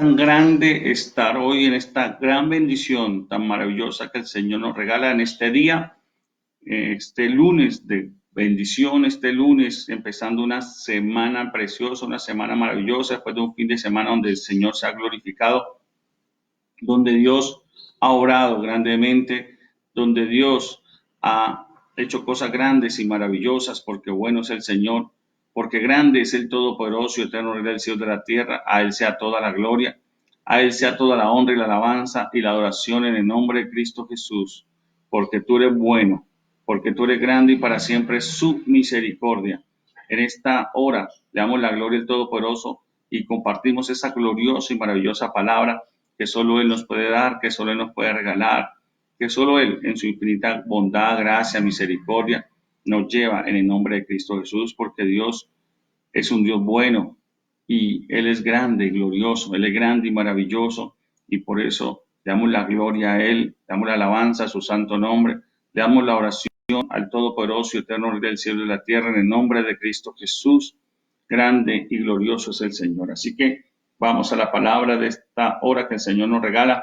Tan grande estar hoy en esta gran bendición tan maravillosa que el Señor nos regala en este día, este lunes de bendición, este lunes empezando una semana preciosa, una semana maravillosa, después de un fin de semana donde el Señor se ha glorificado, donde Dios ha obrado grandemente, donde Dios ha hecho cosas grandes y maravillosas, porque bueno es el Señor, porque grande es el Todopoderoso y eterno Rey del cielo y de la tierra. A Él sea toda la gloria, a Él sea toda la honra y la alabanza y la adoración en el nombre de Cristo Jesús, porque tú eres bueno, porque tú eres grande y para siempre es su misericordia. En esta hora le damos la gloria al Todopoderoso y compartimos esa gloriosa y maravillosa palabra que solo Él nos puede dar, que solo Él nos puede regalar, que solo Él en su infinita bondad, gracia, misericordia nos lleva en el nombre de Cristo Jesús, porque Dios es un Dios bueno y Él es grande y glorioso, Él es grande y maravilloso y por eso le damos la gloria a Él, le damos la alabanza a su santo nombre, le damos la oración al Todopoderoso y eterno Rey del cielo y de la tierra en el nombre de Cristo Jesús. Grande y glorioso es el Señor. Así que vamos a la palabra de esta hora que el Señor nos regala,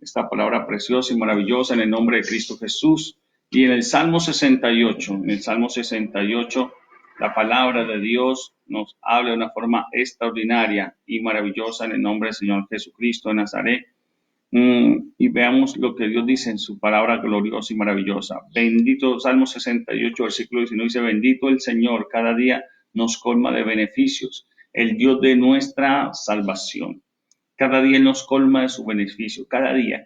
esta palabra preciosa y maravillosa en el nombre de Cristo Jesús. Y en el Salmo 68, la palabra de Dios nos habla de una forma extraordinaria y maravillosa en el nombre del Señor Jesucristo de Nazaret. Y veamos lo que Dios dice en su palabra gloriosa y maravillosa. Bendito, Salmo 68, versículo 19, dice, bendito el Señor, cada día nos colma de beneficios, el Dios de nuestra salvación. Cada día nos colma de su beneficio, cada día.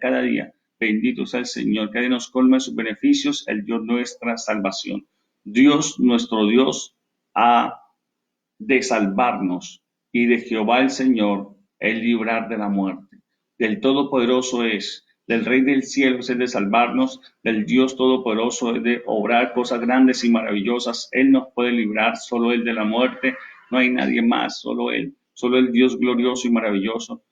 Bendito sea el Señor, cada día nos colma de sus beneficios, el Dios de nuestra salvación. Dios, nuestro Dios, ha de salvarnos y de Jehová el Señor el librar de la muerte. Del Todopoderoso es, del Rey del cielo es el de salvarnos, del Dios Todopoderoso es de obrar cosas grandes y maravillosas. Él nos puede librar, solo Él de la muerte, no hay nadie más, solo el Dios glorioso y maravilloso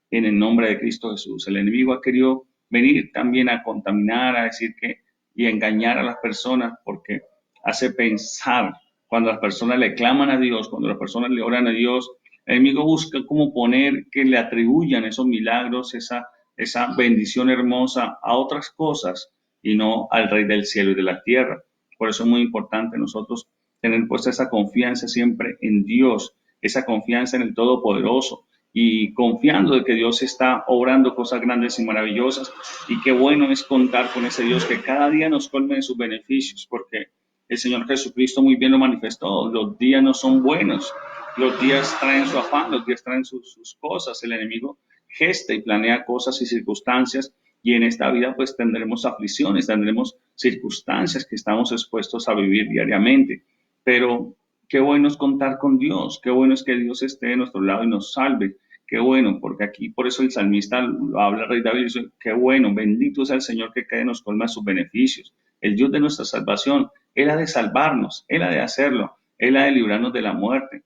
en el nombre de Cristo Jesús. El enemigo ha querido venir también a contaminar, a decir que y a engañar a las personas porque hace pensar cuando las personas le claman a Dios, cuando las personas le oran a Dios, el enemigo busca cómo poner que le atribuyan esos milagros, esa bendición hermosa a otras cosas y no al Rey del cielo y de la tierra. Por eso es muy importante nosotros tener puesta esa confianza siempre en Dios, esa confianza en el Todopoderoso y confiando de que Dios está obrando cosas grandes y maravillosas y qué bueno es contar con ese Dios que cada día nos colme de sus beneficios, porque el Señor Jesucristo muy bien lo manifestó. Los días no son buenos, los días traen su afán, los días traen sus cosas. El enemigo gesta y planea cosas y circunstancias y en esta vida pues tendremos aflicciones, tendremos circunstancias que estamos expuestos a vivir diariamente. Pero qué bueno es contar con Dios, qué bueno es que Dios esté de nuestro lado y nos salve. Qué bueno, porque aquí por eso el salmista lo habla, Rey David, dice, qué bueno, bendito sea el Señor que cada nos colma sus beneficios. El Dios de nuestra salvación, Él ha de salvarnos, Él ha de hacerlo, Él ha de librarnos de la muerte.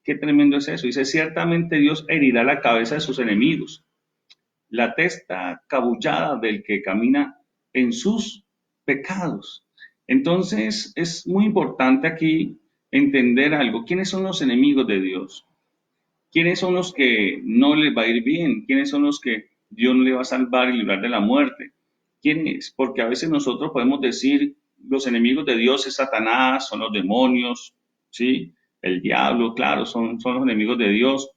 Qué tremendo es eso. Dice, ciertamente Dios herirá la cabeza de sus enemigos, la testa cabullada del que camina en sus pecados. Entonces, es muy importante aquí entender algo. ¿Quiénes son los enemigos de Dios? ¿Quiénes son los que no les va a ir bien? ¿Quiénes son los que Dios no le va a salvar y librar de la muerte? ¿Quiénes? Porque a veces nosotros podemos decir, los enemigos de Dios es Satanás, son los demonios, ¿sí? El diablo, claro, son los enemigos de Dios,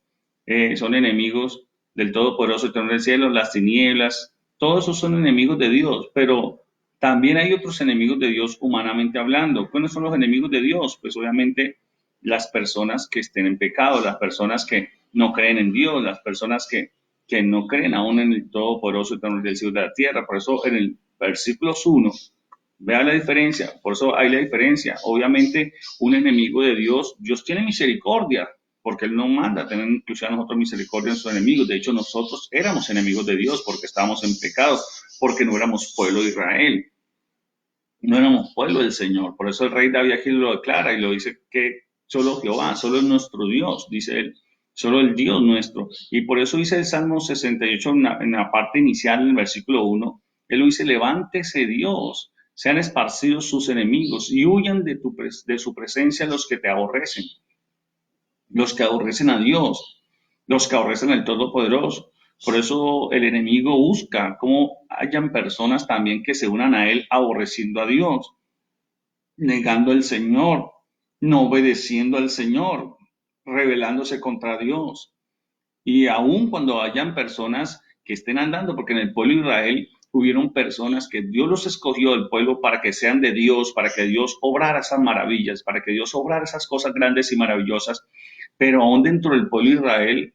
son enemigos del Todopoderoso, Eterno del cielo, las tinieblas, todos esos son enemigos de Dios, pero también hay otros enemigos de Dios humanamente hablando. ¿Cuáles son los enemigos de Dios? Pues obviamente las personas que estén en pecado, las personas que no creen en Dios, las personas que no creen aún en el Todopoderoso Eterno del cielo y de la tierra. Por eso en el versículo 1, vea la diferencia, por eso hay la diferencia. Obviamente un enemigo de Dios, Dios tiene misericordia, porque Él no manda tener incluso a nosotros misericordia en sus enemigos. De hecho, nosotros éramos enemigos de Dios porque estábamos en pecado, porque no éramos pueblo de Israel, no éramos pueblo del Señor. Por eso el rey David aquí lo declara y lo dice que solo Jehová, solo es nuestro Dios, dice él, solo el Dios nuestro. Y por eso dice el Salmo 68 en la parte inicial, en el versículo 1, él lo dice, levántese Dios, sean esparcidos sus enemigos y huyan de su presencia los que te aborrecen, los que aborrecen a Dios. los que aborrecen al Todopoderoso. Por eso el enemigo busca cómo hayan personas también que se unan a él aborreciendo a Dios, negando al Señor, no obedeciendo al Señor, rebelándose contra Dios. Y aun cuando hayan personas que estén andando, porque en el pueblo de Israel hubieron personas que Dios los escogió del pueblo para que sean de Dios, para que Dios obrara esas maravillas, para que Dios obrara esas cosas grandes y maravillosas, pero aún dentro del pueblo de Israel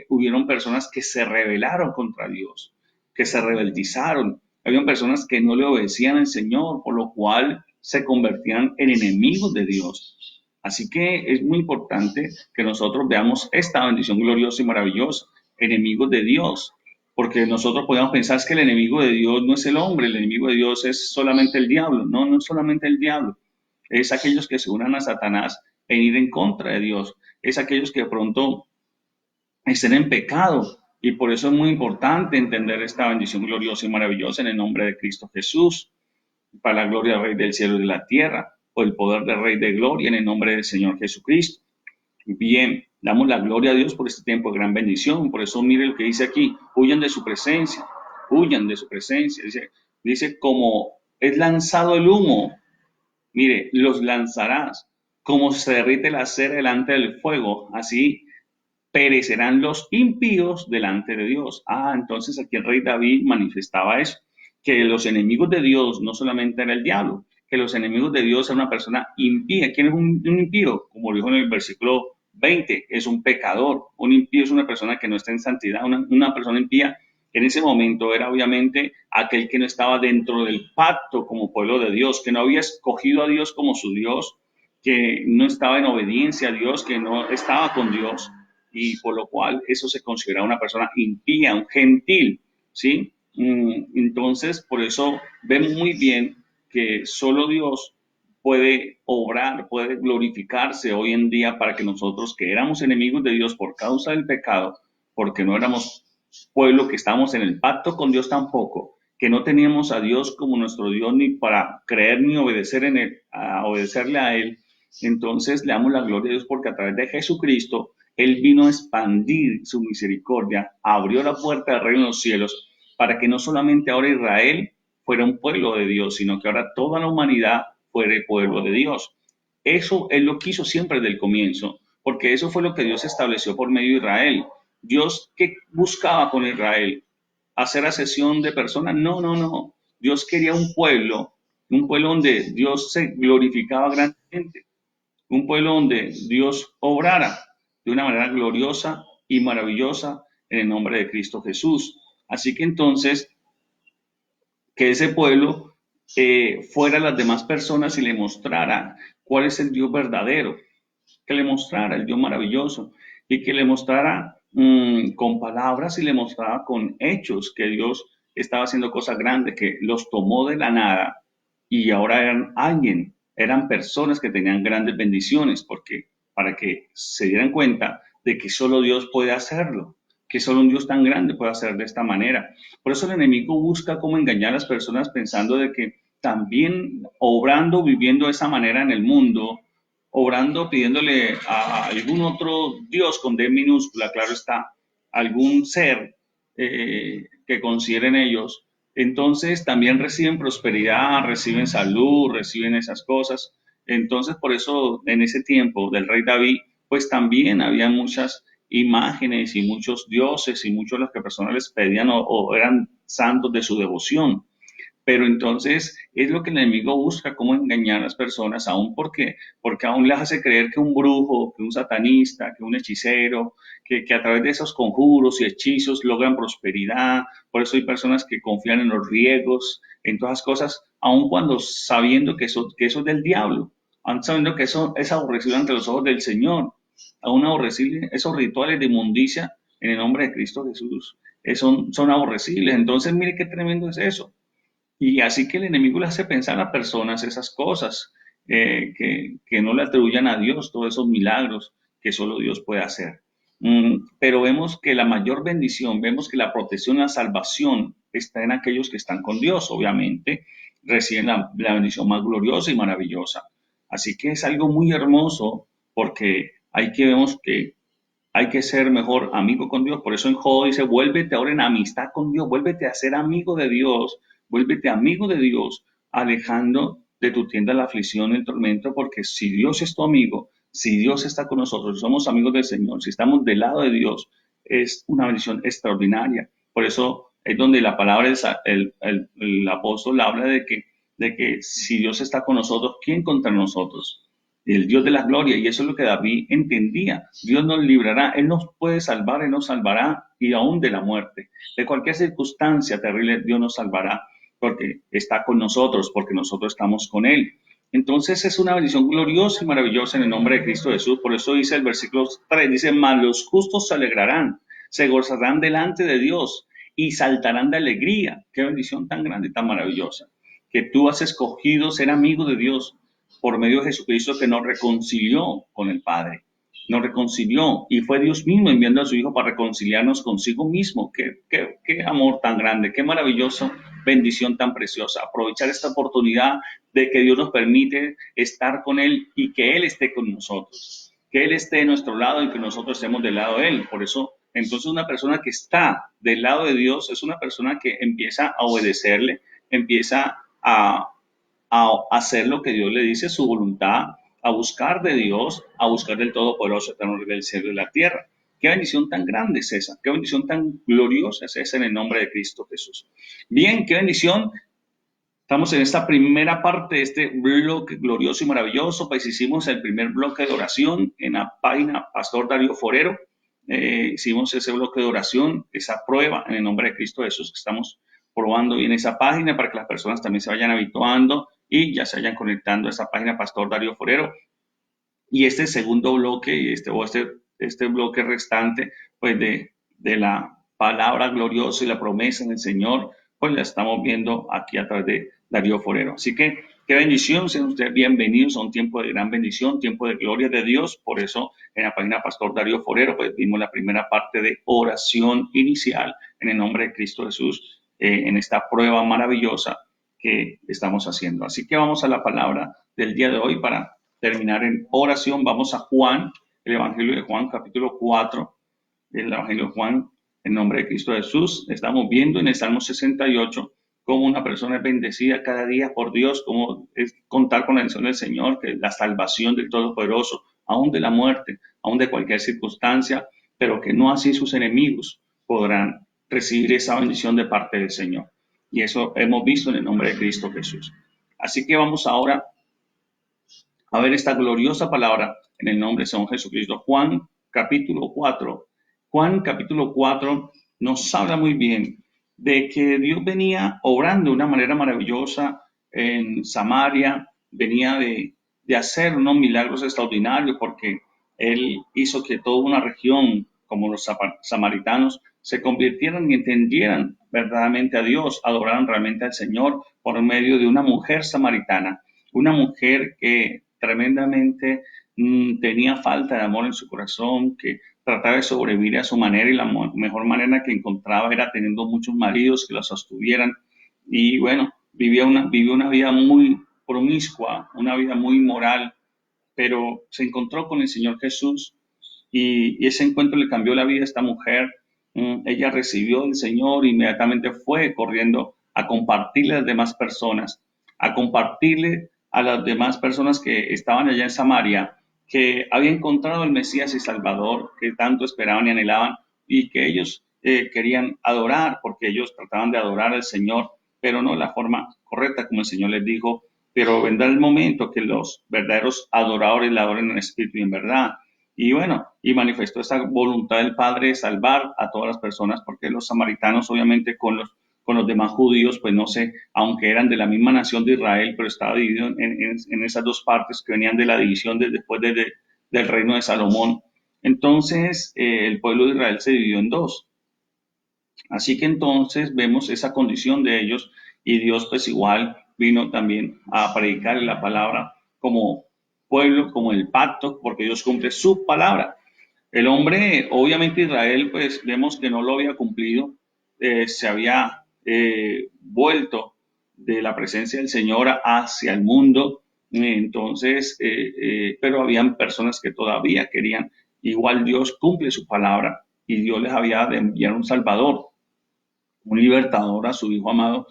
hubieron personas que se rebelaron contra Dios, que se rebeldizaron. Habían personas que no le obedecían al Señor, por lo cual se convertían en enemigos de Dios. Así que es muy importante que nosotros veamos esta bendición gloriosa y maravillosa, enemigos de Dios, porque nosotros podemos pensar que el enemigo de Dios no es el hombre, el enemigo de Dios es solamente el diablo. No, no es solamente el diablo, es aquellos que se unan a Satanás en ir en contra de Dios, es aquellos que de pronto estén en pecado. Y por eso es muy importante entender esta bendición gloriosa y maravillosa en el nombre de Cristo Jesús, para la gloria del Rey del cielo y de la tierra, por el poder del Rey de gloria en el nombre del Señor Jesucristo. Bien, damos la gloria a Dios por este tiempo de gran bendición. Por eso mire lo que dice aquí, huyan de su presencia, huyan de su presencia. Dice como es lanzado el humo, mire, los lanzarás, como se derrite la cera delante del fuego, así perecerán los impíos delante de Dios. Entonces aquí el rey David manifestaba eso, que los enemigos de Dios no solamente era el diablo, que los enemigos de Dios era una persona impía. ¿Quién es un impío? Como lo dijo en el versículo 20, es un pecador. Un impío es una persona que no está en santidad, una persona impía. En ese momento era obviamente aquel que no estaba dentro del pacto como pueblo de Dios, que no había escogido a Dios como su Dios, que no estaba en obediencia a Dios, que no estaba con Dios, y por lo cual eso se considera una persona impía, un gentil, ¿sí? Entonces, por eso vemos muy bien que solo Dios puede obrar, puede glorificarse hoy en día para que nosotros que éramos enemigos de Dios por causa del pecado, porque no éramos pueblo que estábamos en el pacto con Dios tampoco, que no teníamos a Dios como nuestro Dios ni para creer ni obedecer en él, a obedecerle a él, entonces le damos la gloria a Dios porque a través de Jesucristo él vino a expandir su misericordia, abrió la puerta del reino de los cielos para que no solamente ahora Israel fuera un pueblo de Dios, sino que ahora toda la humanidad fuera el pueblo de Dios. Eso Él lo quiso siempre desde el comienzo, porque eso fue lo que Dios estableció por medio de Israel. Dios, ¿qué buscaba con Israel? ¿Hacer asesión de personas? No, no, no. Dios quería un pueblo donde Dios se glorificaba grandemente, un pueblo donde Dios obrara de una manera gloriosa y maravillosa en el nombre de Cristo Jesús. Así que entonces, que ese pueblo fuera a las demás personas y le mostrara cuál es el Dios verdadero, que le mostrara el Dios maravilloso y que le mostrara con palabras y le mostrara con hechos que Dios estaba haciendo cosas grandes, que los tomó de la nada y ahora eran alguien, eran personas que tenían grandes bendiciones, porque para que se dieran cuenta de que solo Dios puede hacerlo, que solo un Dios tan grande puede hacer de esta manera. Por eso el enemigo busca cómo engañar a las personas pensando de que también obrando, viviendo de esa manera en el mundo, obrando, pidiéndole a algún otro Dios con D minúscula, claro está, algún ser que consideren ellos, entonces también reciben prosperidad, reciben salud, reciben esas cosas. Entonces, por eso en ese tiempo del rey David, pues también había muchas imágenes y muchos dioses y muchos los que personas les pedían o eran santos de su devoción. Pero entonces es lo que el enemigo busca, cómo engañar a las personas, aún porque aún les hace creer que un brujo, que un satanista, que un hechicero, que a través de esos conjuros y hechizos logran prosperidad. Por eso hay personas que confían en los riegos, en todas las cosas, aun cuando sabiendo que eso es del diablo, aun sabiendo que eso es aborrecible ante los ojos del Señor, aún aborrecible, esos rituales de inmundicia en el nombre de Cristo Jesús, son aborrecibles. Entonces, mire qué tremendo es eso. Y así que el enemigo le hace pensar a personas esas cosas, que no le atribuyan a Dios todos esos milagros que solo Dios puede hacer. Pero vemos que la mayor bendición, vemos que la protección, la salvación está en aquellos que están con Dios, obviamente, reciben la bendición más gloriosa y maravillosa. Así que es algo muy hermoso porque hay que vemos que hay que ser mejor amigo con Dios. Por eso en Job dice, vuélvete ahora en amistad con Dios, vuélvete a ser amigo de Dios, vuélvete amigo de Dios, alejando de tu tienda la aflicción y el tormento, porque si Dios es tu amigo, si Dios está con nosotros, si somos amigos del Señor, si estamos del lado de Dios, es una bendición extraordinaria. Por eso es donde la palabra, el apóstol habla de que si Dios está con nosotros, ¿quién contra nosotros? El Dios de la gloria, y eso es lo que David entendía. Dios nos librará, Él nos puede salvar, Él nos salvará, y aún de la muerte. De cualquier circunstancia terrible, Dios nos salvará, porque está con nosotros, porque nosotros estamos con Él. Entonces es una bendición gloriosa y maravillosa en el nombre de Cristo Jesús. Por eso dice el versículo 3, dice, mas los justos se alegrarán, se gozarán delante de Dios y saltarán de alegría. Qué bendición tan grande y tan maravillosa. Que tú has escogido ser amigo de Dios por medio de Jesucristo, que nos reconcilió con el Padre. Nos reconcilió, y fue Dios mismo enviando a su Hijo para reconciliarnos consigo mismo. Qué amor tan grande, qué maravilloso, bendición tan preciosa. Aprovechar esta oportunidad de que Dios nos permite estar con Él y que Él esté con nosotros, que Él esté de nuestro lado y que nosotros estemos del lado de Él. Por eso, entonces, una persona que está del lado de Dios es una persona que empieza a obedecerle, empieza a hacer lo que Dios le dice, su voluntad, a buscar de Dios, a buscar del Todopoderoso, eterno del cielo y de la tierra. Qué bendición tan grande es esa, qué bendición tan gloriosa es esa en el nombre de Cristo Jesús. Bien, qué bendición. Estamos en esta primera parte de este bloque glorioso y maravilloso, pues hicimos el primer bloque de oración en la página Pastor Darío Forero. Hicimos ese bloque de oración, esa prueba en el nombre de Cristo Jesús, que estamos probando bien esa página para que las personas también se vayan habituando y ya se vayan conectando a esa página Pastor Darío Forero. Y este segundo bloque, y este bloque restante, pues de la palabra gloriosa y la promesa en el Señor, pues la estamos viendo aquí a través de Darío Forero. Así que, qué bendición, sean ustedes bienvenidos a un tiempo de gran bendición, tiempo de gloria de Dios. Por eso, en la página Pastor Darío Forero, pues vimos la primera parte de oración inicial en el nombre de Cristo Jesús, en esta prueba maravillosa que estamos haciendo. Así que vamos a la palabra del día de hoy para terminar en oración. Vamos a Juan, el Evangelio de Juan, capítulo 4, el Evangelio de Juan, en nombre de Cristo Jesús. Estamos viendo en el Salmo 68 cómo una persona es bendecida cada día por Dios, cómo es contar con la bendición del Señor, que la salvación del Todopoderoso, aún de la muerte, aún de cualquier circunstancia, pero que no así sus enemigos podrán recibir esa bendición de parte del Señor. Y eso hemos visto en el nombre de Cristo Jesús. Así que vamos ahora a ver esta gloriosa palabra en el nombre de San Jesucristo. Juan capítulo 4. Juan capítulo 4 nos habla muy bien de que Dios venía obrando de una manera maravillosa en Samaria, venía de hacer unos milagros extraordinarios porque Él hizo que toda una región, como los samaritanos, se convirtieran y entendieran verdaderamente a Dios, adoraran realmente al Señor por medio de una mujer samaritana, una mujer que tremendamente tenía falta de amor en su corazón, que trataba de sobrevivir a su manera y la mejor manera que encontraba era teniendo muchos maridos que la sostuvieran. Y bueno, vivió una vida muy promiscua, una vida muy moral, pero se encontró con el Señor Jesús y ese encuentro le cambió la vida a esta mujer. Ella recibió del Señor, inmediatamente fue corriendo a compartirle a las demás personas, a compartirle a las demás personas que estaban allá en Samaria, que había encontrado el Mesías y Salvador que tanto esperaban y anhelaban y que ellos querían adorar, porque ellos trataban de adorar al Señor, pero no de la forma correcta, como el Señor les dijo. Pero vendrá el momento que los verdaderos adoradores la adoren en espíritu y en verdad. Y bueno, y manifestó esa voluntad del Padre de salvar a todas las personas, porque los samaritanos, obviamente, con los demás judíos, pues no sé, aunque eran de la misma nación de Israel, pero estaba dividido en esas dos partes que venían de la división después del reino de Salomón. Entonces, el pueblo de Israel se dividió en dos. Así que entonces vemos esa condición de ellos y Dios pues igual vino también a predicar la palabra como pueblo, como el pacto, porque Dios cumple su palabra. El hombre, obviamente Israel, pues vemos que no lo había cumplido, se había vuelto de la presencia del Señor hacia el mundo, entonces, pero habían personas que todavía querían igual Dios cumple su palabra y Dios les había de enviar un Salvador, un libertador a su Hijo amado.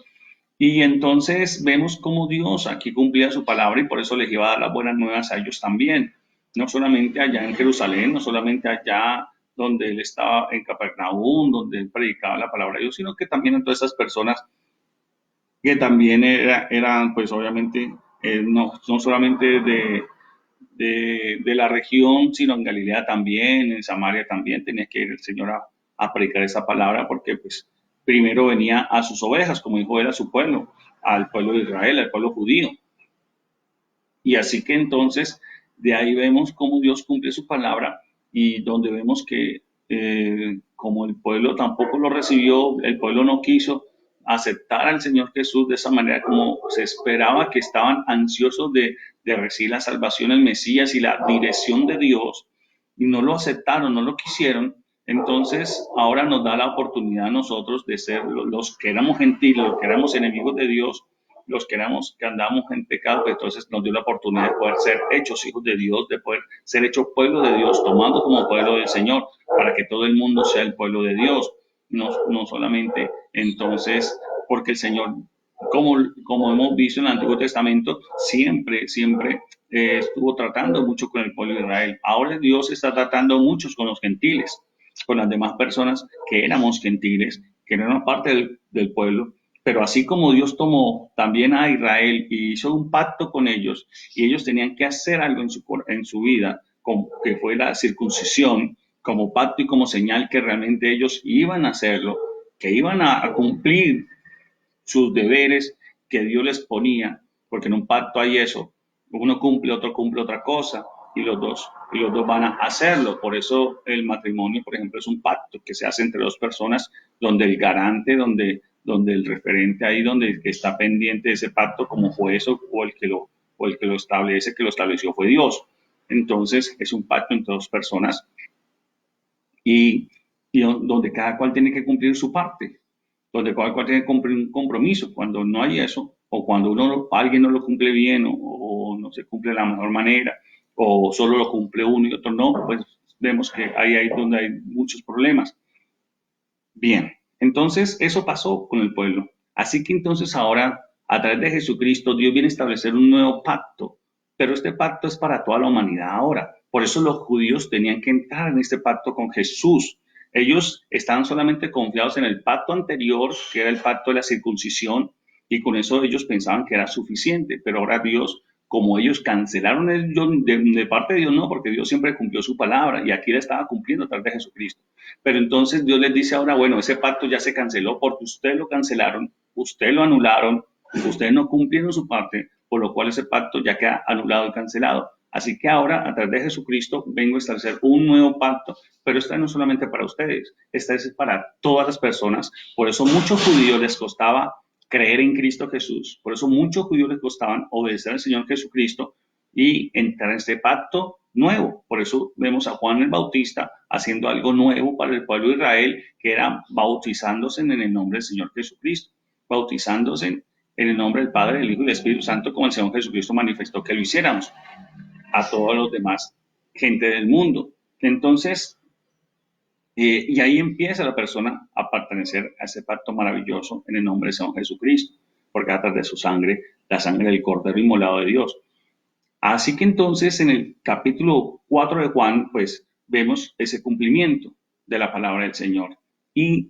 Y entonces vemos cómo Dios aquí cumplía su palabra y por eso les iba a dar las buenas nuevas a ellos también. No solamente allá en Jerusalén, no solamente allá donde él estaba en Capernaum, donde él predicaba la palabra de Dios, sino que también a todas esas personas que también eran, pues obviamente, no solamente de la región, sino en Galilea también, en Samaria también, tenía que ir el Señor a predicar esa palabra porque pues primero venía a sus ovejas, como dijo él, a su pueblo, al pueblo de Israel, al pueblo judío. Y así que entonces de ahí vemos cómo Dios cumple su palabra y donde vemos que como el pueblo tampoco lo recibió, el pueblo no quiso aceptar al Señor Jesús de esa manera como se esperaba, que estaban ansiosos de recibir la salvación, el Mesías y la dirección de Dios, y no lo aceptaron, no lo quisieron. Entonces ahora nos da la oportunidad a nosotros de ser los que éramos gentiles, los que éramos enemigos de Dios, los que éramos, que andamos en pecado, que entonces nos dio la oportunidad de poder ser hechos hijos de Dios, de poder ser hechos pueblo de Dios, tomando como pueblo del Señor, para que todo el mundo sea el pueblo de Dios, no solamente entonces, porque el Señor, como hemos visto en el Antiguo Testamento, siempre estuvo tratando mucho con el pueblo de Israel. Ahora Dios está tratando muchos con los gentiles, con las demás personas que éramos gentiles, que no eran parte del pueblo, pero así como Dios tomó también a Israel y hizo un pacto con ellos, y ellos tenían que hacer algo en su vida, que fue la circuncisión, como pacto y como señal que realmente ellos iban a hacerlo, que iban a cumplir sus deberes que Dios les ponía, porque en un pacto hay eso, uno cumple, otro cumple otra cosa, y los dos van a hacerlo. Por eso el matrimonio, por ejemplo, es un pacto que se hace entre dos personas, donde el garante, donde el referente ahí, donde el que está pendiente de ese pacto como juez o el que lo establece, que lo estableció fue Dios. Entonces es un pacto entre dos personas y, y donde cada cual tiene que cumplir su parte, donde cada cual tiene que cumplir un compromiso. Cuando no hay eso, o cuando alguien no lo cumple bien, o no se cumple de la mejor manera, o solo lo cumple uno y otro no, pues vemos que ahí donde hay muchos problemas. Bien, entonces eso pasó con el pueblo. Así que entonces ahora, a través de Jesucristo, Dios viene a establecer un nuevo pacto, pero este pacto es para toda la humanidad ahora. Por eso los judíos tenían que entrar en este pacto con Jesús. Ellos estaban solamente confiados en el pacto anterior, que era el pacto de la circuncisión, y con eso ellos pensaban que era suficiente, pero ahora Dios, como ellos cancelaron de parte de Dios, no, porque Dios siempre cumplió su palabra y aquí la estaba cumpliendo a través de Jesucristo. Pero entonces Dios les dice ahora, bueno, ese pacto ya se canceló porque ustedes lo cancelaron, ustedes lo anularon, ustedes no cumplieron su parte, por lo cual ese pacto ya queda anulado y cancelado. Así que ahora, a través de Jesucristo, vengo a establecer un nuevo pacto, pero esta no es solamente para ustedes, esta es para todas las personas. Por eso muchos judíos les costaba creer en Cristo Jesús, por eso muchos judíos les costaban obedecer al Señor Jesucristo y entrar en este pacto nuevo. Por eso vemos a Juan el Bautista haciendo algo nuevo para el pueblo de Israel, que era bautizándose en el nombre del Señor Jesucristo, bautizándose en el nombre del Padre, del Hijo y del Espíritu Santo, como el Señor Jesucristo manifestó que lo hiciéramos a todos los demás gente del mundo. Entonces, y ahí empieza la persona a pertenecer a ese pacto maravilloso en el nombre del Señor Jesucristo, porque a través de su sangre, la sangre del Cordero inmolado de Dios. Así que entonces en el capítulo 4 de Juan, pues vemos ese cumplimiento de la palabra del Señor. Y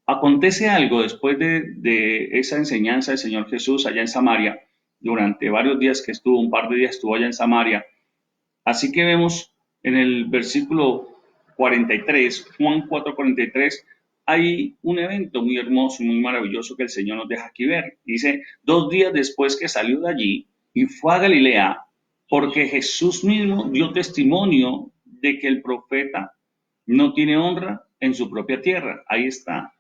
acontece algo después de esa enseñanza del Señor Jesús allá en Samaria, durante varios días que estuvo, un par de días estuvo allá en Samaria. Así que vemos en el versículo 43, Juan 4:43, hay un evento muy hermoso y muy maravilloso que el Señor nos deja aquí ver. Dice, 2 días después que salió de allí y fue a Galilea, porque Jesús mismo dio testimonio de que el profeta no tiene honra en su propia tierra. Ahí está.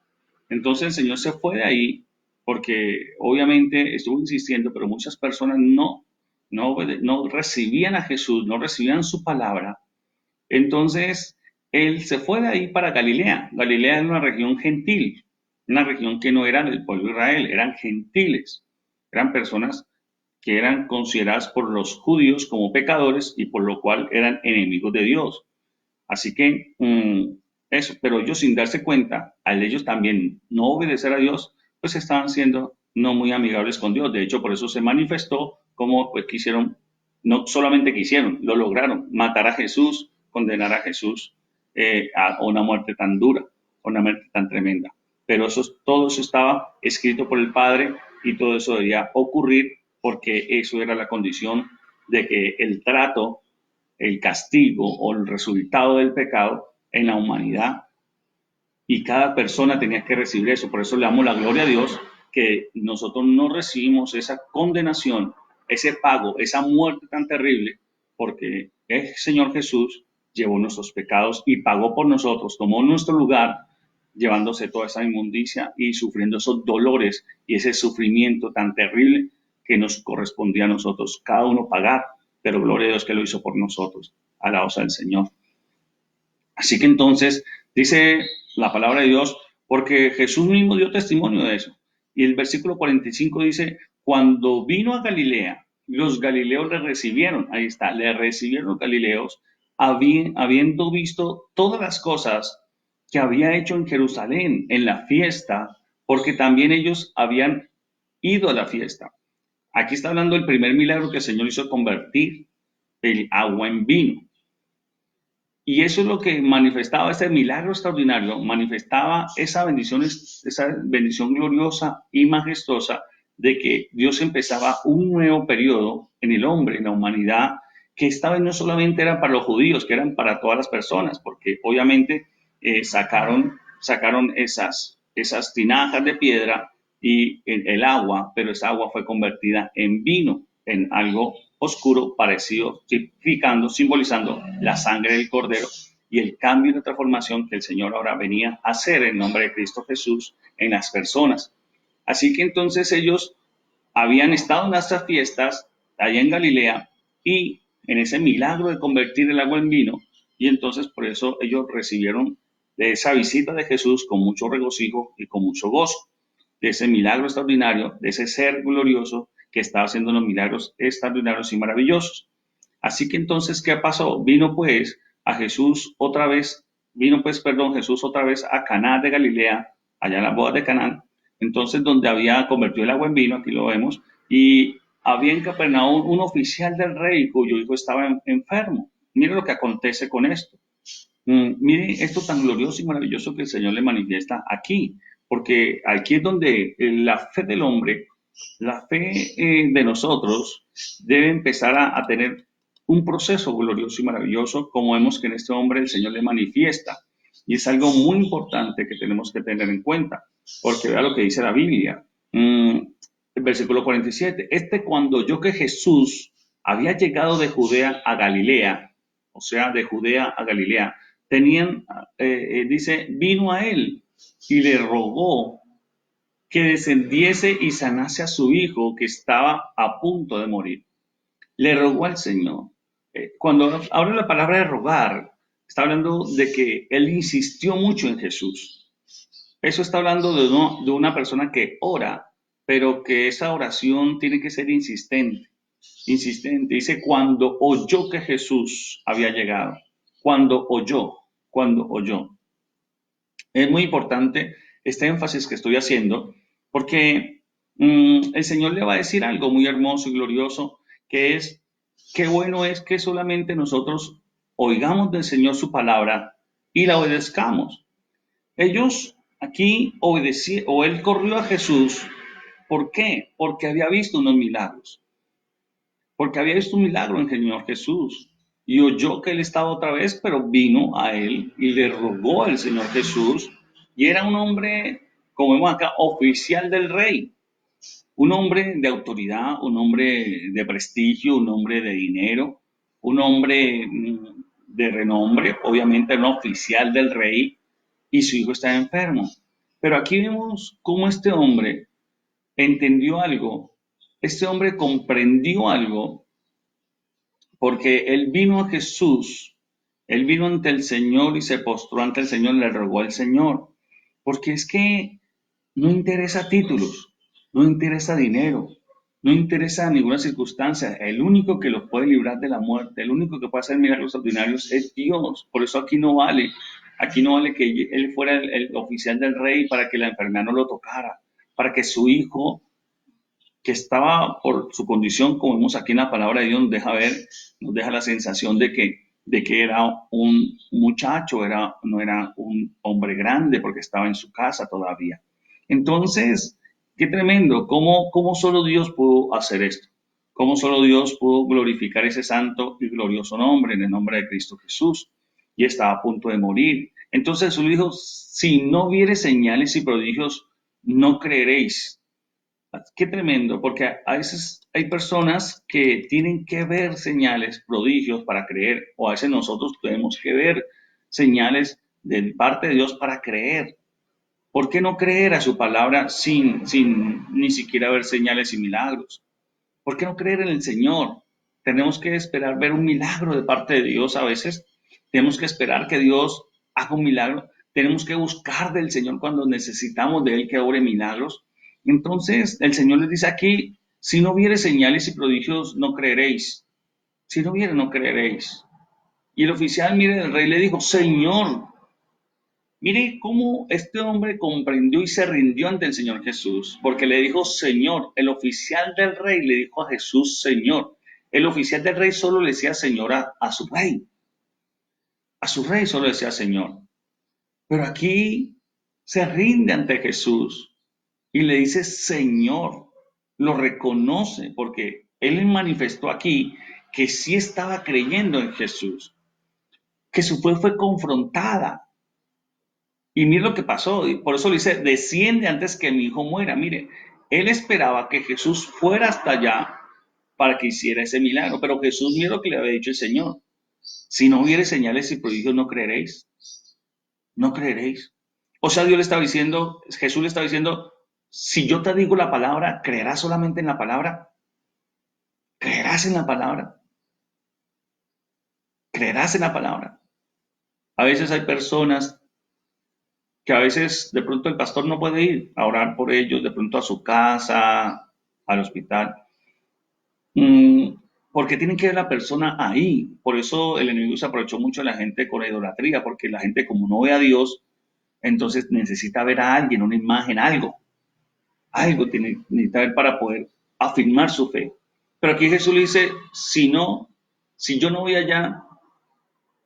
Entonces el Señor se fue de ahí porque obviamente estuvo insistiendo, pero muchas personas no recibían a Jesús, no recibían su palabra. Entonces él se fue de ahí para Galilea. Galilea era una región gentil, una región que no era del pueblo de Israel, eran gentiles, eran personas que eran consideradas por los judíos como pecadores y por lo cual eran enemigos de Dios. Así que eso, pero ellos sin darse cuenta, al ellos también no obedecer a Dios, pues estaban siendo no muy amigables con Dios. De hecho, por eso se manifestó como pues quisieron, no solamente quisieron, lo lograron, matar a Jesús, condenar a Jesús a una muerte tan dura, a una muerte tan tremenda. Pero todo eso estaba escrito por el Padre y todo eso debía ocurrir porque eso era la condición de que el trato, el castigo o el resultado del pecado en la humanidad, y cada persona tenía que recibir eso. Por eso le damos la gloria a Dios que nosotros no recibimos esa condenación, ese pago, esa muerte tan terrible, porque el Señor Jesús llevó nuestros pecados y pagó por nosotros, tomó nuestro lugar, llevándose toda esa inmundicia y sufriendo esos dolores y ese sufrimiento tan terrible que nos correspondía a nosotros, cada uno pagar, pero gloria a Dios que lo hizo por nosotros. Alabados al Señor. Así que entonces dice la palabra de Dios, porque Jesús mismo dio testimonio de eso. Y el versículo 45 dice, cuando vino a Galilea, los galileos le recibieron, ahí está, le recibieron los galileos, habiendo visto todas las cosas que había hecho en Jerusalén, en la fiesta, porque también ellos habían ido a la fiesta. Aquí está hablando del primer milagro que el Señor hizo, convertir el agua en vino. Y eso es lo que manifestaba ese milagro extraordinario, manifestaba esa bendición gloriosa y majestuosa de que Dios empezaba un nuevo periodo en el hombre, en la humanidad, que esta vez no solamente era para los judíos, que eran para todas las personas, porque obviamente sacaron esas tinajas de piedra y el agua, pero esa agua fue convertida en vino, en algo oscuro, parecido, tipificando, simbolizando la sangre del Cordero y el cambio y la transformación que el Señor ahora venía a hacer en nombre de Cristo Jesús en las personas. Así que entonces ellos habían estado en estas fiestas allá en Galilea y en ese milagro de convertir el agua en vino, y entonces por eso ellos recibieron de esa visita de Jesús con mucho regocijo y con mucho gozo, de ese milagro extraordinario, de ese ser glorioso que estaba haciendo los milagros extraordinarios y maravillosos. Así que entonces, ¿qué pasó? Jesús otra vez a Caná de Galilea, allá en la boda de Caná, entonces donde había convertido el agua en vino, aquí lo vemos, y había en Capernaum un oficial del rey cuyo hijo estaba enfermo. Mire lo que acontece con esto. Mire esto tan glorioso y maravilloso que el Señor le manifiesta aquí, porque aquí es donde la fe del hombre, la fe de nosotros debe empezar a tener un proceso glorioso y maravilloso, como vemos que en este hombre el Señor le manifiesta. Y es algo muy importante que tenemos que tener en cuenta, porque vea lo que dice la Biblia. El versículo 47, cuando oyó que Jesús había llegado de Judea a Galilea, o sea, de Judea a Galilea, dice, vino a él y le rogó que descendiese y sanase a su hijo que estaba a punto de morir. Le rogó al Señor. Cuando habla la palabra de rogar, está hablando de que él insistió mucho en Jesús. Eso está hablando de una persona que ora, pero que esa oración tiene que ser insistente. Insistente. Dice, cuando oyó que Jesús había llegado. Cuando oyó. Es muy importante este énfasis que estoy haciendo porque el Señor le va a decir algo muy hermoso y glorioso, que es, qué bueno es que solamente nosotros oigamos del Señor su palabra y la obedezcamos. Ellos aquí obedecieron, o él corrió a Jesús. ¿Por qué? Porque había visto unos milagros. Porque había visto un milagro en el Señor Jesús. Y oyó que él estaba otra vez, pero vino a él y le rogó al Señor Jesús. Y era un hombre, como vemos acá, oficial del rey. Un hombre de autoridad, un hombre de prestigio, un hombre de dinero, un hombre de renombre, obviamente un oficial del rey, y su hijo está enfermo. Pero aquí vemos cómo este hombre entendió algo, este hombre comprendió algo, porque él vino a Jesús, él vino ante el Señor y se postró ante el Señor, le rogó al Señor, porque es que no interesa títulos, no interesa dinero, No interesa ninguna circunstancia. El único que los puede librar de la muerte, el único que puede hacer milagros ordinarios es Dios. Por eso aquí no vale que él fuera el oficial del rey para que la enfermedad no lo tocara, para que su hijo, que estaba por su condición, como vemos aquí en la palabra de Dios, nos deja la sensación de que era un muchacho, no era un hombre grande porque estaba en su casa todavía. Entonces, qué tremendo, cómo solo Dios pudo hacer esto, cómo solo Dios pudo glorificar ese santo y glorioso nombre, en el nombre de Cristo Jesús, y estaba a punto de morir. Entonces Jesús dijo, si no viere señales y prodigios, no creeréis. Qué tremendo, porque a veces hay personas que tienen que ver señales, prodigios para creer, o a veces nosotros tenemos que ver señales de parte de Dios para creer. ¿Por qué no creer a su palabra sin ni siquiera ver señales y milagros? ¿Por qué no creer en el Señor? Tenemos que esperar ver un milagro de parte de Dios a veces. Tenemos que esperar que Dios haga un milagro. Tenemos que buscar del Señor cuando necesitamos de Él que obre milagros. Entonces, el Señor les dice aquí, si no viere señales y prodigios, no creeréis. Si no viere, no creeréis. Y el oficial, mire, el rey le dijo, Señor, mire cómo este hombre comprendió y se rindió ante el Señor Jesús, porque le dijo Señor. El oficial del rey le dijo a Jesús Señor. El oficial del rey solo le decía Señor a su rey. A su rey solo le decía Señor. Pero aquí se rinde ante Jesús y le dice Señor. Lo reconoce porque él manifestó aquí que sí estaba creyendo en Jesús, que su fe fue confrontada. Y mire lo que pasó, y por eso le dice, desciende antes que mi hijo muera. Mire, él esperaba que Jesús fuera hasta allá para que hiciera ese milagro, pero Jesús mire lo que le había dicho el Señor. Si no hubiere señales y prodigios, no creeréis. No creeréis. O sea, Dios le estaba diciendo, Jesús le estaba diciendo, si yo te digo la palabra, ¿creerás solamente en la palabra? ¿Creerás en la palabra? ¿Creerás en la palabra? A veces hay personas que a veces de pronto el pastor no puede ir a orar por ellos, de pronto a su casa, al hospital, mm, porque tienen que ver la persona ahí. Por eso el enemigo se aprovechó mucho de la gente con la idolatría, porque la gente como no ve a Dios, entonces necesita ver a alguien, una imagen, algo necesita ver para poder afirmar su fe. Pero aquí Jesús le dice, si no, si yo no voy allá,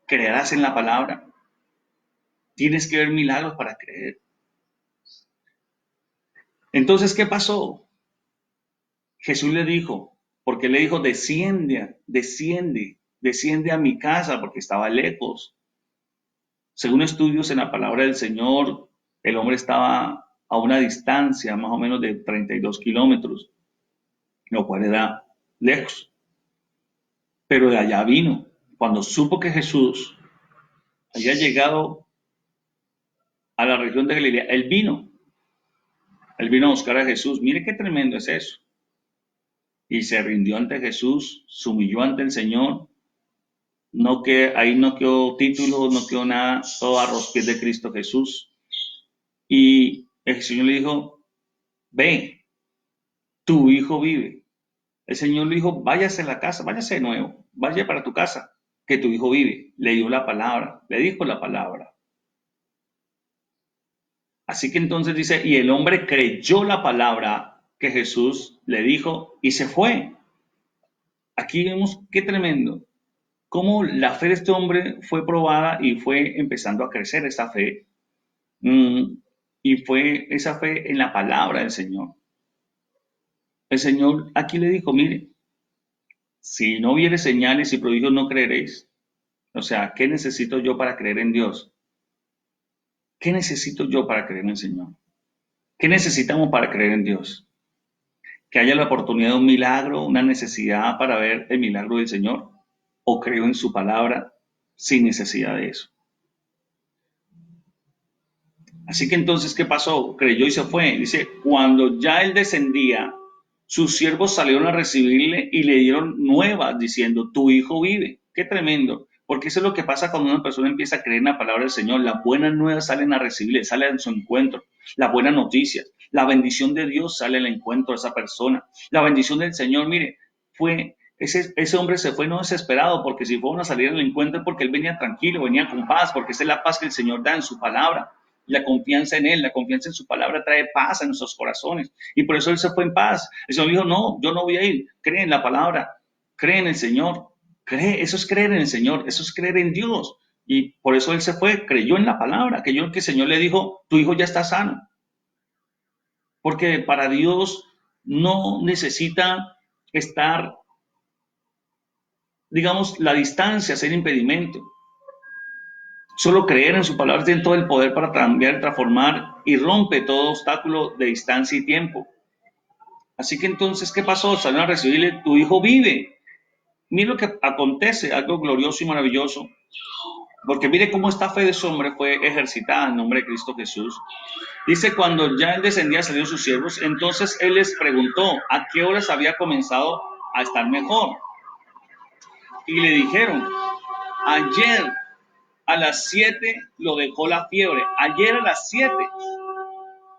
creerás en la palabra. Tienes que ver milagros para creer. Entonces, ¿qué pasó? Jesús le dijo, porque le dijo, desciende a mi casa, porque estaba lejos. Según estudios en la palabra del Señor, el hombre estaba a una distancia más o menos de 32 kilómetros, lo cual era lejos. Pero de allá vino. Cuando supo que Jesús había llegado a la región de Galilea, él vino a buscar a Jesús. Mire qué tremendo es eso. Y se rindió ante Jesús, se humilló ante el Señor. No que ahí no quedó título, no quedó nada, todo a los pies de Cristo Jesús. Y el Señor le dijo, ve, tu hijo vive. El Señor le dijo, váyase a la casa, váyase de nuevo, vaya para tu casa, que tu hijo vive. Le dio la palabra, le dijo la palabra. Así que entonces dice, y el hombre creyó la palabra que Jesús le dijo y se fue. Aquí vemos qué tremendo, cómo la fe de este hombre fue probada y fue empezando a crecer esa fe. Y fue esa fe en la palabra del Señor. El Señor aquí le dijo, mire, si no viere señales y prodigios no creeréis. O sea, ¿qué necesito yo para creer en Dios? ¿Qué necesito yo para creer en el Señor? ¿Qué necesitamos para creer en Dios? Que haya la oportunidad de un milagro, una necesidad para ver el milagro del Señor, o creo en su palabra sin necesidad de eso. Así que entonces, ¿qué pasó? Creyó y se fue. Dice, cuando ya él descendía, sus siervos salieron a recibirle y le dieron nuevas diciendo, tu hijo vive. Qué tremendo. Porque eso es lo que pasa cuando una persona empieza a creer en la palabra del Señor. Las buenas nuevas salen a recibirle, salen a su encuentro. las buenas noticias. La bendición de Dios sale al encuentro de esa persona. La bendición del Señor, mire, ese hombre se fue no desesperado, porque si fueron a salir al encuentro es porque él venía tranquilo, venía con paz, porque esa es la paz que el Señor da en su palabra. La confianza en Él, la confianza en su palabra trae paz a nuestros corazones. Y por eso Él se fue en paz. El Señor dijo, no, yo no voy a ir. Cree en la palabra, cree en el Señor. Cree, eso es creer en el Señor, eso es creer en Dios. Y por eso Él se fue, creyó en la palabra, creyó que el Señor le dijo, tu hijo ya está sano. Porque para Dios no necesita estar, digamos, la distancia, ser impedimento. Solo creer en su palabra tiene todo el poder para cambiar, transformar y rompe todo obstáculo de distancia y tiempo. Así que entonces, ¿qué pasó? Salieron a recibirle, tu hijo vive. Mira lo que acontece, algo glorioso y maravilloso. Porque mire cómo esta fe de ese hombre fue ejercitada en nombre de Cristo Jesús. Dice, cuando ya él descendía, salieron sus siervos, entonces él les preguntó a qué horas había comenzado a estar mejor. Y le dijeron, ayer a las 7 lo dejó la fiebre, ayer a las 7.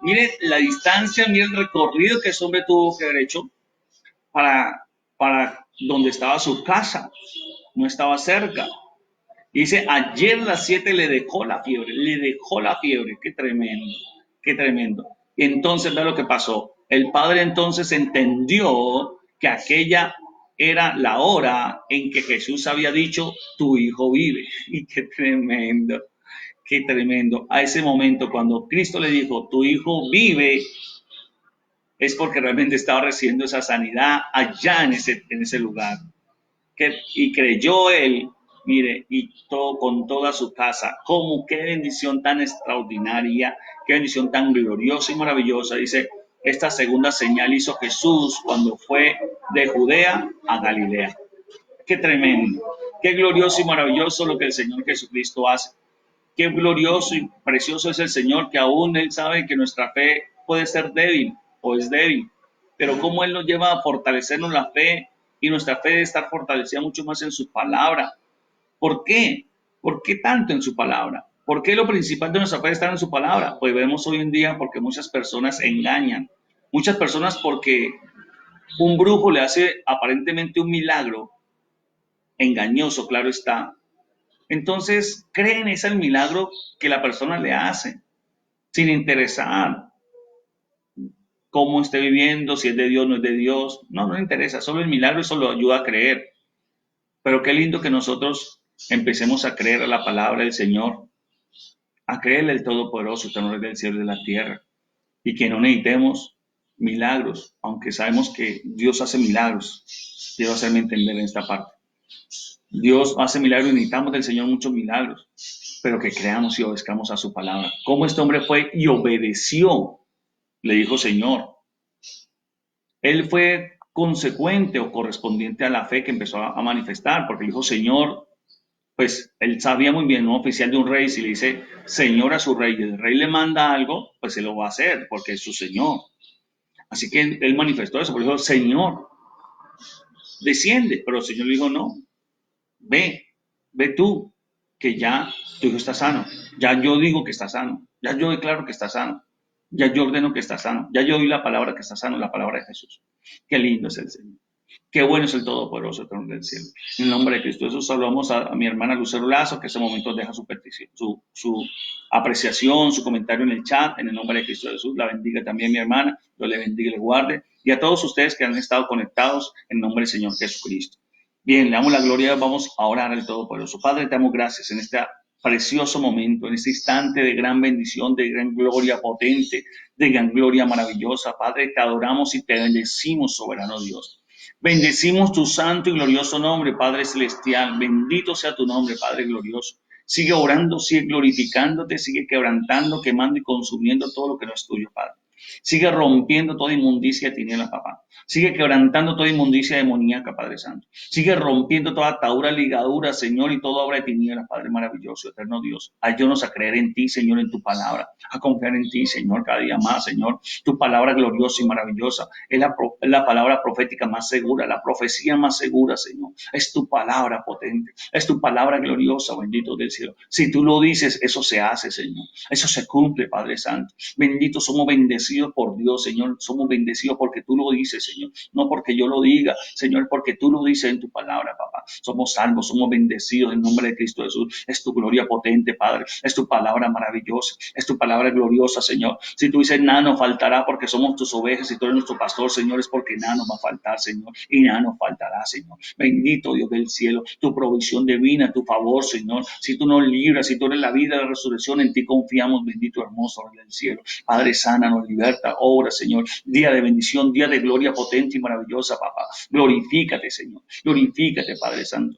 Mire la distancia, mire el recorrido que ese hombre tuvo que haber hecho para donde estaba su casa, no estaba cerca. Dice, ayer a las 7 le dejó la fiebre, qué tremendo, qué tremendo. Y entonces ve lo que pasó. El padre entonces entendió que aquella era la hora en que Jesús había dicho, tu hijo vive. Y qué tremendo, qué tremendo. A ese momento, cuando Cristo le dijo, tu hijo vive, es porque realmente estaba recibiendo esa sanidad allá en ese lugar. Y creyó él, mire, y todo con toda su casa. Como qué bendición tan extraordinaria, qué bendición tan gloriosa y maravillosa. Dice, esta segunda señal hizo Jesús cuando fue de Judea a Galilea. Qué tremendo, qué glorioso y maravilloso lo que el Señor Jesucristo hace. Qué glorioso y precioso es el Señor, que aún Él sabe que nuestra fe puede ser débil o es débil, pero cómo Él nos lleva a fortalecernos la fe, y nuestra fe debe estar fortalecida mucho más en su palabra. ¿Por qué? ¿Por qué tanto en su palabra? ¿Por qué lo principal de nuestra fe está en su palabra? Pues vemos hoy en día porque muchas personas engañan, muchas personas porque un brujo le hace aparentemente un milagro, engañoso, claro está. Entonces creen ese el milagro que la persona le hace, sin interesar cómo esté viviendo, si es de Dios o no es de Dios. No le interesa, solo el milagro, eso lo ayuda a creer. Pero qué lindo que nosotros empecemos a creer a la palabra del Señor, a creerle el Todopoderoso, Tenor del cielo y de la tierra, y que no necesitemos milagros, aunque sabemos que Dios hace milagros. Quiero hacerme entender en esta parte. Dios hace milagros y necesitamos del Señor muchos milagros, pero que creamos y obedezcamos a su palabra. Como este hombre fue y obedeció, le dijo Señor. Él fue consecuente o correspondiente a la fe que empezó a manifestar, porque dijo Señor. Pues él sabía muy bien, un oficial de un rey, si le dice Señor a su rey y el rey le manda algo, pues se lo va a hacer porque es su Señor. Así que él manifestó eso, por eso Señor, desciende, pero el Señor le dijo no, ve tú, que ya tu hijo está sano, ya yo digo que está sano, ya yo declaro que está sano, ya yo ordeno que está sano, ya yo doy la palabra que está sano, la palabra de Jesús. Qué lindo es el Señor. Qué bueno es el Todopoderoso, Eterno del cielo. En el nombre de Cristo Jesús, saludamos a mi hermana Lucero Lazo, que en este momento deja su petición, su apreciación, su comentario en el chat. En el nombre de Cristo Jesús, la bendiga también mi hermana, Dios le bendiga y le guarde. Y a todos ustedes que han estado conectados, en el nombre del Señor Jesucristo. Bien, le damos la gloria, vamos a orar al Todopoderoso. Padre, te damos gracias en este precioso momento, en este instante de gran bendición, de gran gloria potente, de gran gloria maravillosa. Padre, te adoramos y te bendecimos, soberano Dios. Bendecimos tu santo y glorioso nombre, Padre celestial. Bendito sea tu nombre, Padre glorioso. Sigue orando, sigue glorificándote, sigue quebrantando, quemando y consumiendo todo lo que no es tuyo, Padre. Sigue rompiendo toda inmundicia de tinieblas, papá. Sigue quebrantando toda inmundicia demoníaca, Padre Santo. Sigue rompiendo toda atadura, ligadura, Señor, y toda obra de tinieblas, Padre maravilloso, eterno Dios. Ayúdanos a creer en ti, Señor, en tu palabra, a confiar en ti, Señor, cada día más, Señor. Tu palabra gloriosa y maravillosa es la palabra profética más segura, la profecía más segura, Señor. Es tu palabra potente, es tu palabra gloriosa, bendito del cielo. Si tú lo dices, eso se hace, Señor. Eso se cumple, Padre Santo. Bendito, somos bendecidos por Dios, Señor. Somos bendecidos porque tú lo dices, Señor. No porque yo lo diga, Señor, porque tú lo dices en tu palabra, papá. Somos salvos, somos bendecidos en nombre de Cristo Jesús. Es tu gloria potente, Padre. Es tu palabra maravillosa. Es tu palabra gloriosa, Señor. Si tú dices nada nos faltará porque somos tus ovejas y tú eres nuestro pastor, Señor, es porque nada nos va a faltar, Señor. Y nada nos faltará, Señor. Bendito Dios del cielo, tu provisión divina, tu favor, Señor. Si tú nos libras, si tú eres la vida, la resurrección, en ti confiamos, bendito hermoso Rey del cielo. Padre, sana, nos liberta, obra, Señor. Día de bendición, día de gloria potente y maravillosa, papá. Glorifícate, Señor. Glorifícate, Padre Santo.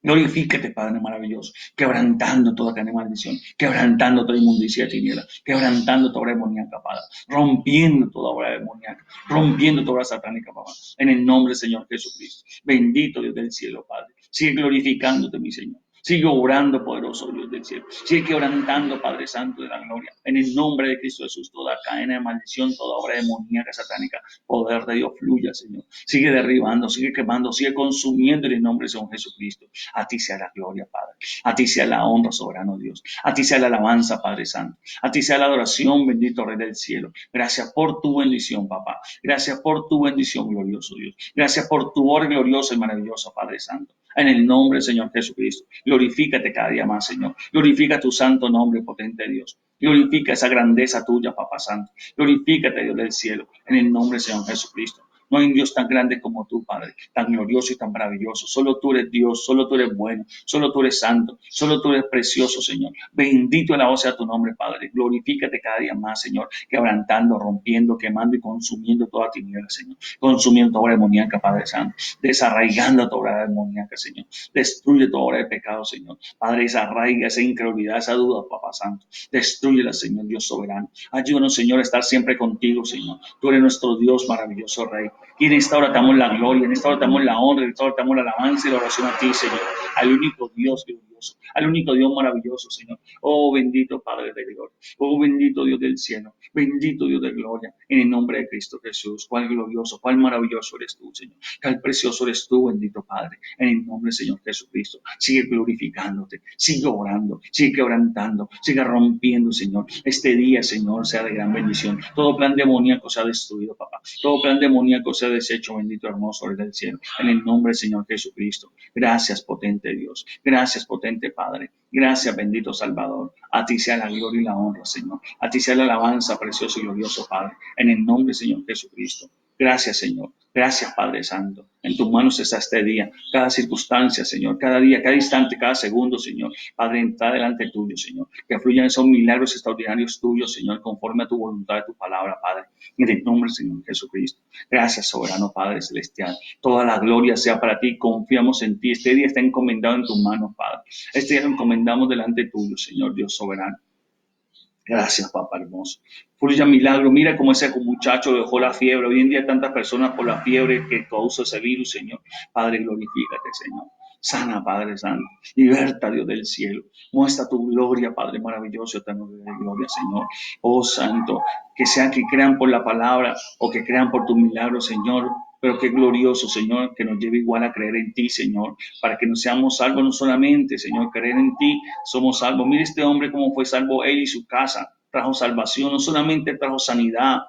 Glorifícate, Padre maravilloso, quebrantando toda cadena de maldición, quebrantando toda inmundicia de tinieblas, quebrantando toda obra demoníaca, Padre, rompiendo toda obra demoníaca, rompiendo toda obra satánica, papá, en el nombre del Señor Jesucristo. Bendito Dios del cielo, Padre. Sigue glorificándote, mi Señor. Sigue obrando, poderoso Dios del cielo. Sigue quebrantando, Padre Santo de la gloria. En el nombre de Cristo Jesús, toda cadena de maldición, toda obra demoníaca, satánica, poder de Dios fluya, Señor. Sigue derribando, sigue quemando, sigue consumiendo en el nombre de Señor Jesucristo. A ti sea la gloria, Padre. A ti sea la honra, soberano Dios. A ti sea la alabanza, Padre Santo. A ti sea la adoración, bendito Rey del cielo. Gracias por tu bendición, papá. Gracias por tu bendición, glorioso Dios. Gracias por tu obra gloriosa y maravillosa, Padre Santo. En el nombre del Señor Jesucristo. Glorifícate cada día más, Señor. Glorifica tu santo nombre, potente Dios. Glorifica esa grandeza tuya, Papá Santo. Glorifícate, Dios del cielo. En el nombre del Señor Jesucristo. No hay un Dios tan grande como tú, Padre, tan glorioso y tan maravilloso. Solo tú eres Dios, solo tú eres bueno, solo tú eres santo, solo tú eres precioso, Señor. Bendito alabado sea tu nombre, Padre. Glorifícate cada día más, Señor, quebrantando, rompiendo, quemando y consumiendo toda tiniebla, Señor. Consumiendo toda obra demoníaca, Padre Santo. Desarraigando toda obra demoníaca, Señor. Destruye toda obra de pecado, Señor. Padre, desarraiga esa incredulidad, esa duda, Papá Santo. Destrúyela, Señor, Dios soberano. Ayúdanos, Señor, a estar siempre contigo, Señor. Tú eres nuestro Dios, maravilloso Rey. Y en esta hora te damos la gloria, en esta hora te damos la honra, en esta hora te damos la alabanza y la oración a ti, Señor, al único Dios glorioso, al único Dios maravilloso, Señor. Oh, bendito Padre de gloria, oh, bendito Dios del cielo, bendito Dios de gloria, en el nombre de Cristo Jesús. Cuál glorioso, cuál maravilloso eres tú, Señor. Cuál precioso eres tú, bendito Padre, en el nombre del Señor Jesucristo. Sigue glorificándote, sigue orando, sigue quebrantando, sigue rompiendo, Señor. Este día, Señor, sea de gran bendición. Todo plan demoníaco sea destruido, papá. Todo plan demoníaco sea deshecho, bendito hermoso Rey del cielo, en el nombre del Señor Jesucristo. Gracias, potente Dios. Gracias, potente Padre. Gracias, bendito Salvador. A ti sea la gloria y la honra, Señor. A ti sea la alabanza, precioso y glorioso Padre, en el nombre del Señor Jesucristo. Gracias, Señor. Gracias, Padre Santo. En tus manos está este día, cada circunstancia, Señor, cada día, cada instante, cada segundo, Señor. Padre, está delante tuyo, Señor. Que fluyan esos milagros extraordinarios tuyos, Señor, conforme a tu voluntad y tu palabra, Padre. En el nombre del Señor Jesucristo. Gracias, soberano Padre Celestial. Toda la gloria sea para ti. Confiamos en ti. Este día está encomendado en tus manos, Padre. Este día lo encomendamos delante tuyo, Señor Dios soberano. Gracias, papá hermoso. Fluya milagro. Mira cómo ese muchacho dejó la fiebre. Hoy en día hay tantas personas por la fiebre que causa ese virus, Señor. Padre, glorifícate, Señor. Sana, Padre Santo. Liberta, Dios del cielo. Muestra tu gloria, Padre maravilloso, eterno de gloria, Señor. Oh, Santo, que sean que crean por la palabra o que crean por tu milagro, Señor. Pero qué glorioso, Señor, que nos lleve igual a creer en ti, Señor, para que nos seamos salvos no solamente, Señor, creer en ti, somos salvos. Mire este hombre cómo fue salvo él y su casa, trajo salvación, no solamente trajo sanidad,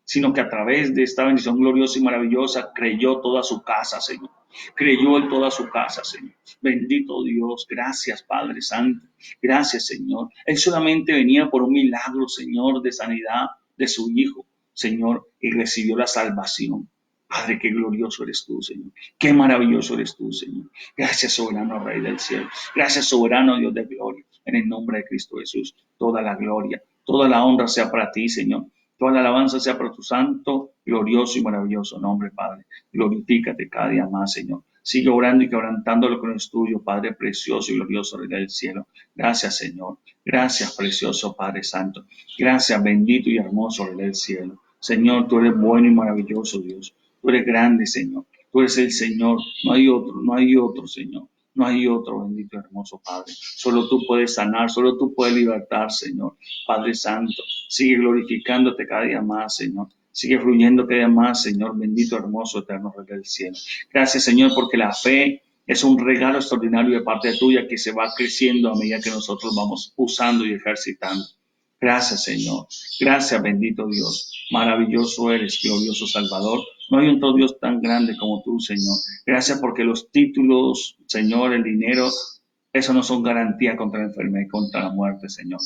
sino que a través de esta bendición gloriosa y maravillosa creyó toda su casa, Señor. Creyó en toda su casa, Señor. Bendito Dios, gracias, Padre Santo. Gracias, Señor. Él solamente venía por un milagro, Señor, de sanidad de su hijo, Señor, y recibió la salvación. Padre, qué glorioso eres tú, Señor. Qué maravilloso eres tú, Señor. Gracias, soberano Rey del cielo. Gracias, soberano Dios de gloria. En el nombre de Cristo Jesús, toda la gloria, toda la honra sea para ti, Señor. Toda la alabanza sea para tu santo, glorioso y maravilloso nombre, Padre. Glorifícate cada día más, Señor. Sigue orando y quebrantando lo que no es tuyo, Padre precioso y glorioso Rey del cielo. Gracias, Señor. Gracias, precioso Padre Santo. Gracias, bendito y hermoso Rey del cielo. Señor, tú eres bueno y maravilloso, Dios. Tú eres grande, Señor. Tú eres el Señor. No hay otro, Señor. No hay otro, bendito y hermoso Padre. Solo tú puedes sanar, solo tú puedes libertar, Señor. Padre Santo, sigue glorificándote cada día más, Señor. Sigue fluyendo cada día más, Señor, bendito, hermoso, eterno Rey del cielo. Gracias, Señor, porque la fe es un regalo extraordinario de parte tuya que se va creciendo a medida que nosotros vamos usando y ejercitando. Gracias, Señor. Gracias, bendito Dios. Maravilloso eres, glorioso Salvador. No hay otro Dios tan grande como tú, Señor. Gracias porque los títulos, Señor, el dinero, eso no son garantía contra la enfermedad y contra la muerte, Señor.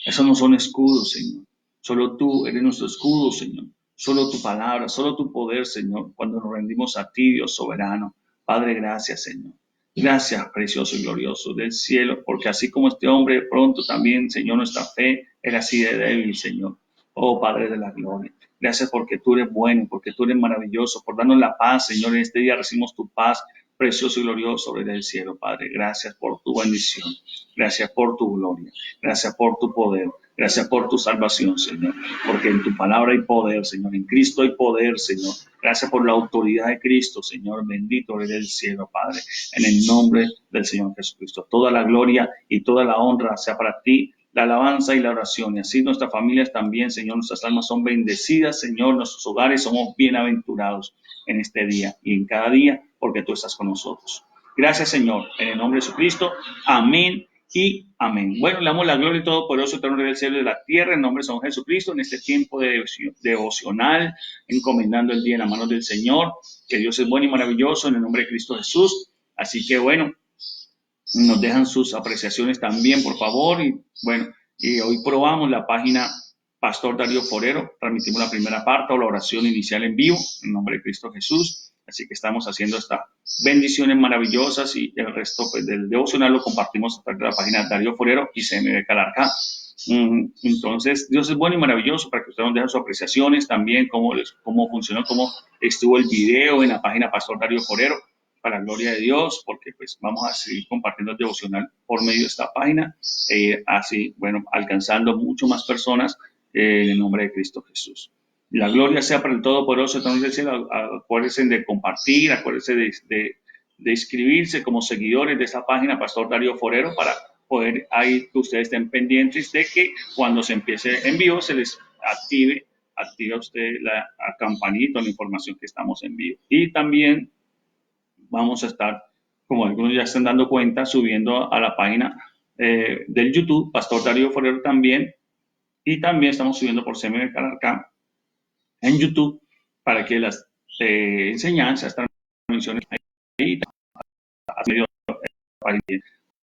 Eso no son escudos, Señor. Solo tú eres nuestro escudo, Señor. Solo tu palabra, solo tu poder, Señor, cuando nos rendimos a ti, Dios soberano. Padre, gracias, Señor. Gracias, precioso y glorioso del cielo, porque así como este hombre pronto también, Señor, nuestra fe era así de débil, Señor. Oh, Padre de la gloria. Gracias porque tú eres bueno, porque tú eres maravilloso, por darnos la paz, Señor. En este día recibimos tu paz, precioso y glorioso Rey del cielo, Padre. Gracias por tu bendición. Gracias por tu gloria. Gracias por tu poder. Gracias por tu salvación, Señor, porque en tu palabra hay poder, Señor, en Cristo hay poder, Señor. Gracias por la autoridad de Cristo, Señor, bendito Rey del cielo, Padre, en el nombre del Señor Jesucristo. Toda la gloria y toda la honra sea para ti, la alabanza y la oración. Y así nuestras familias también, Señor, nuestras almas son bendecidas, Señor, nuestros hogares somos bienaventurados en este día y en cada día, porque tú estás con nosotros. Gracias, Señor, en el nombre de Jesucristo. Amén. Y amén. Bueno, le damos la gloria y todo poderoso eterno del cielo y de la tierra en nombre de San Jesucristo en este tiempo de devocional, encomendando el día en la mano del Señor, que Dios es bueno y maravilloso en el nombre de Cristo Jesús. Así que bueno, nos dejan sus apreciaciones también, por favor. Y bueno, y hoy probamos la página Pastor Darío Forero, transmitimos la primera parte o la oración inicial en vivo en nombre de Cristo Jesús. Así que estamos haciendo estas bendiciones maravillosas y el resto pues, del devocional lo compartimos a través de la página Darío Forero y CMB Calarcá. Entonces, Dios es bueno y maravilloso para que ustedes nos dejen sus apreciaciones también, cómo funcionó, cómo estuvo el video en la página Pastor Darío Forero, para la gloria de Dios, porque pues vamos a seguir compartiendo el devocional por medio de esta página, así, bueno, alcanzando mucho más personas en el nombre de Cristo Jesús. La gloria sea para el Todopoderoso, entonces acuérdense de compartir, acuérdense de inscribirse como seguidores de esta página Pastor Darío Forero para poder ahí que ustedes estén pendientes de que cuando se empiece en vivo se les active a usted la campanita o la información que estamos en vivo. Y también vamos a estar, como algunos ya están dando cuenta, subiendo a la página del YouTube, Pastor Darío Forero también, y también estamos subiendo por CMB Calarcá en YouTube para que las enseñanzas, transmisiones ahí,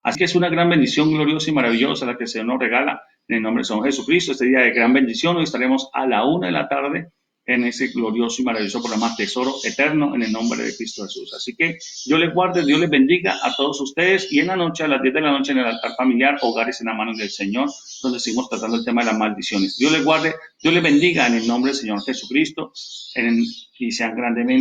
así que es una gran bendición gloriosa y maravillosa la que se nos regala en el nombre de San Jesucristo. Este día de gran bendición, hoy estaremos a la 1 de la tarde en ese glorioso y maravilloso programa Tesoro Eterno en el nombre de Cristo Jesús. Así que Dios les guarde, Dios les bendiga a todos ustedes y en la noche, a las 10 de la noche en el altar familiar, Hogares en la mano del Señor, donde seguimos tratando el tema de las maldiciones. Dios les guarde, Dios les bendiga en el nombre del Señor Jesucristo y sean grandemente